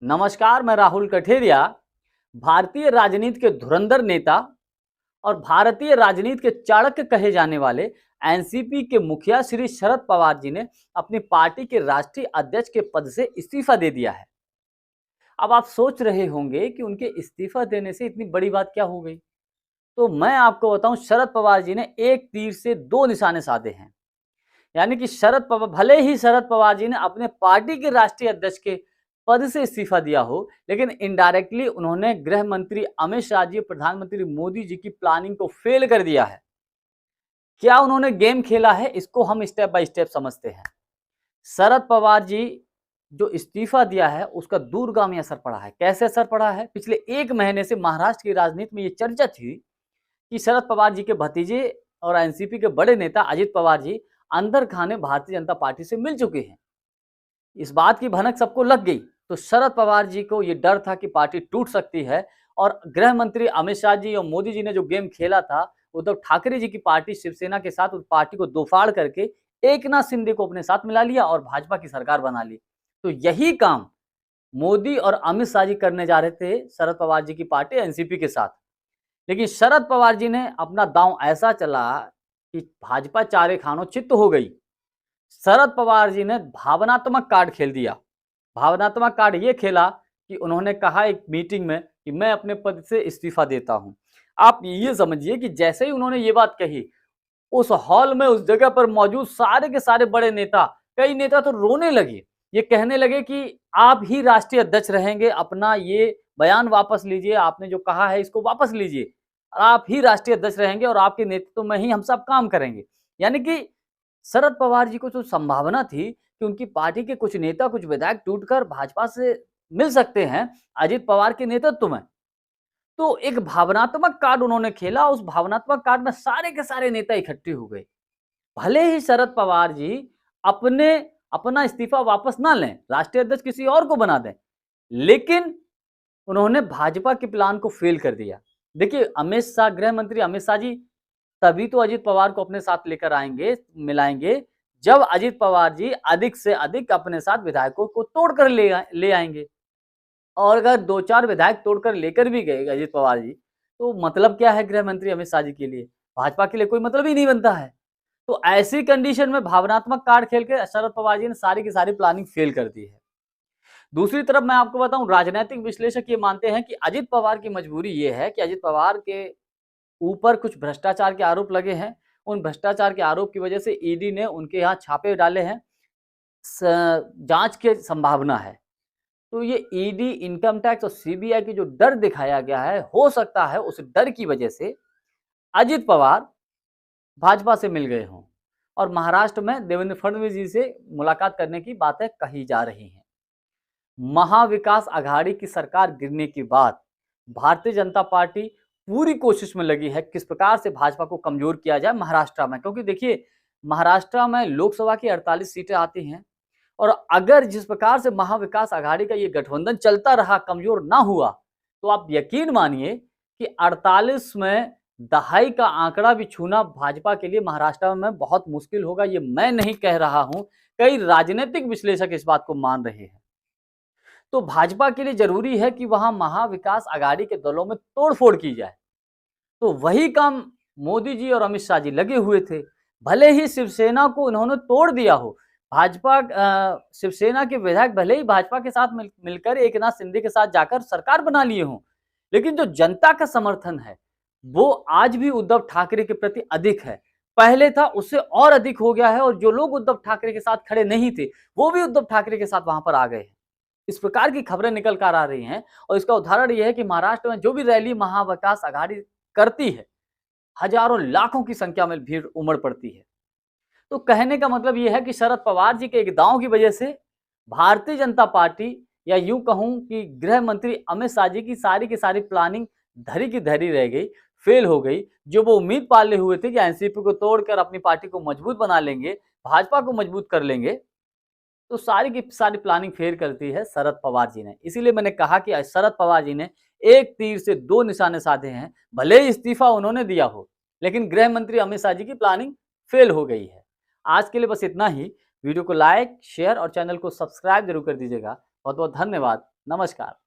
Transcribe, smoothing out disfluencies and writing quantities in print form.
नमस्कार, मैं राहुल कठेरिया। भारतीय राजनीति के धुरंधर नेता और भारतीय राजनीति के चाणक्य कहे जाने वाले एनसीपी के मुखिया श्री शरद पवार जी ने अपनी पार्टी के राष्ट्रीय अध्यक्ष के पद से इस्तीफा दे दिया है। अब आप सोच रहे होंगे कि उनके इस्तीफा देने से इतनी बड़ी बात क्या हो गई। तो मैं आपको बताऊं, शरद पवार जी ने एक तीर से दो निशाने साधे हैं। यानी कि शरद पवार, भले ही शरद पवार जी ने अपने पार्टी के राष्ट्रीय अध्यक्ष के पद से इस्तीफा दिया हो, लेकिन इनडायरेक्टली उन्होंने गृह मंत्री अमित शाह जी, प्रधानमंत्री मोदी जी की प्लानिंग को फेल कर दिया है। क्या उन्होंने गेम खेला है, इसको हम स्टेप बाय स्टेप समझते हैं। शरद पवार जी जो इस्तीफा दिया है उसका दूरगामी असर पड़ा है। कैसे असर पड़ा है? पिछले एक महीने से महाराष्ट्र की राजनीति में ये चर्चा थी कि शरद पवार जी के भतीजे और एनसीपी के बड़े नेता अजित पवार जी अंदर खाने भारतीय जनता पार्टी से मिल चुके हैं। इस बात की भनक सबको लग गई, तो शरद पवार जी को यह डर था कि पार्टी टूट सकती है। और गृह मंत्री अमित शाह जी और मोदी जी ने जो गेम खेला था, उद्धव ठाकरे जी की पार्टी शिवसेना के साथ उस पार्टी को दोफाड़ करके एकनाथ शिंदे को अपने साथ मिला लिया और भाजपा की सरकार बना ली। तो यही काम मोदी और अमित शाह जी करने जा रहे थे शरद पवार जी की पार्टी एनसीपी के साथ। लेकिन शरद पवार जी ने अपना दांव ऐसा चला कि भाजपा चारे खानों चित्त हो गई। शरद पवार जी ने भावनात्मक कार्ड खेल दिया। भावनात्मक कार्ड ये खेला कि उन्होंने कहा एक मीटिंग में कि मैं अपने पद से इस्तीफा देता हूं। आप ये समझिए कि जैसे ही उन्होंने ये बात कही, उस हॉल में, उस जगह पर मौजूद सारे के सारे बड़े नेता, कई नेता तो रोने लगे। ये कहने लगे कि आप ही राष्ट्रीय अध्यक्ष रहेंगे, अपना ये बयान वापस लीजिए, आपने जो कहा है इसको वापस लीजिए, आप ही राष्ट्रीय अध्यक्ष रहेंगे और आपके नेतृत्व में ही हम सब काम करेंगे। यानी कि शरद पवार जी को जो संभावना थी कि उनकी पार्टी के कुछ नेता, कुछ विधायक टूटकर भाजपा से मिल सकते हैं अजित पवार के नेतृत्व में, तो एक भावनात्मक कार्ड उन्होंने खेला। उस भावनात्मक कार्ड में सारे के सारे नेता इकट्ठे हो गए। भले ही शरद पवार जी अपने अपना इस्तीफा वापस ना लें, राष्ट्रीय अध्यक्ष किसी और को बना दें, लेकिन उन्होंने भाजपा के प्लान को फेल कर दिया। देखिए, अमित शाह, गृह मंत्री अमित शाह जी तभी तो अजित पवार को अपने साथ लेकर आएंगे, मिलाएंगे, जब अजित पवार जी अधिक से अधिक अपने साथ विधायकों को तोड़कर ले आएंगे। और अगर दो चार विधायक तोड़कर लेकर भी गए अजित पवार जी, तो मतलब क्या है गृह मंत्री अमित शाह जी के लिए? भाजपा के लिए कोई मतलब ही नहीं बनता है। तो ऐसी कंडीशन में भावनात्मक कार्ड खेल के शरद पवार जी ने सारी की सारी प्लानिंग फेल कर दी है। दूसरी तरफ मैं आपको बताऊं, राजनीतिक विश्लेषक ये मानते हैं कि अजित पवार की मजबूरी ये है कि अजित पवार के ऊपर कुछ भ्रष्टाचार के आरोप लगे हैं। उन भ्रष्टाचार के आरोप की वजह से ईडी ने उनके यहाँ छापे डाले हैं। जांच की संभावना है। तो ये ईडी, इनकम टैक्स और सीबीआई की जो डर दिखाया गया है, हो सकता है उस डर की वजह से अजित पवार भाजपा से मिल गए हों और महाराष्ट्र में देवेंद्र फडणवीस जी से मुलाकात करने की बातें कही जा रही हैं। महाविकास आघाड़ी की सरकार गिरने के बाद भारतीय जनता पार्टी पूरी कोशिश में लगी है किस प्रकार से भाजपा को कमजोर किया जाए महाराष्ट्र में। क्योंकि देखिए, महाराष्ट्र में लोकसभा की 48 सीटें आती हैं और अगर जिस प्रकार से महाविकास आघाड़ी का ये गठबंधन चलता रहा, कमजोर ना हुआ, तो आप यकीन मानिए कि 48 में दहाई का आंकड़ा भी छूना भाजपा के लिए महाराष्ट्र में बहुत मुश्किल होगा। ये मैं नहीं कह रहा हूं, कई राजनीतिक विश्लेषक इस बात को मान रहे हैं। तो भाजपा के लिए जरूरी है कि वहां महाविकास आघाड़ी के दलों में तोड़फोड़ की जाए। तो वही काम मोदी जी और अमित शाह जी लगे हुए थे। भले ही शिवसेना को उन्होंने तोड़ दिया हो, भाजपा शिवसेना के विधायक भले ही भाजपा के साथ मिलकर एकनाथ शिंदे के साथ जाकर सरकार बना लिए हों, लेकिन जो जनता का समर्थन है वो आज भी उद्धव ठाकरे के प्रति अधिक है। पहले था, उससे और अधिक हो गया है। और जो लोग उद्धव ठाकरे के साथ खड़े नहीं थे, वो भी उद्धव ठाकरे के साथ वहां पर आ गए हैं। इस प्रकार की खबरें निकल कर आ रही हैं और इसका उदाहरण यह है कि महाराष्ट्र में जो भी रैली महाविकास आघाड़ी करती है, हजारों लाखों की संख्या में भीड़ उमड़ पड़ती है। तो कहने का मतलब यह है कि शरद पवार जी के एक दांव की वजह से भारतीय जनता पार्टी, या यूं कहूं कि गृह मंत्री अमित शाह जी की सारी प्लानिंग धरी की धरी रह गई, फेल हो गई। जो वो उम्मीद पाले हुए थे कि एनसीपी को तोड़कर अपनी पार्टी को मजबूत बना लेंगे, भाजपा को मजबूत कर लेंगे, तो सारी की सारी प्लानिंग फेल करती है शरद पवार जी ने। इसीलिए मैंने कहा कि शरद पवार जी ने एक तीर से दो निशाने साधे हैं। भले ही इस्तीफा उन्होंने दिया हो, लेकिन गृह मंत्री अमित शाह जी की प्लानिंग फेल हो गई है। आज के लिए बस इतना ही। वीडियो को लाइक, शेयर और चैनल को सब्सक्राइब जरूर कर दीजिएगा। बहुत बहुत धन्यवाद। नमस्कार।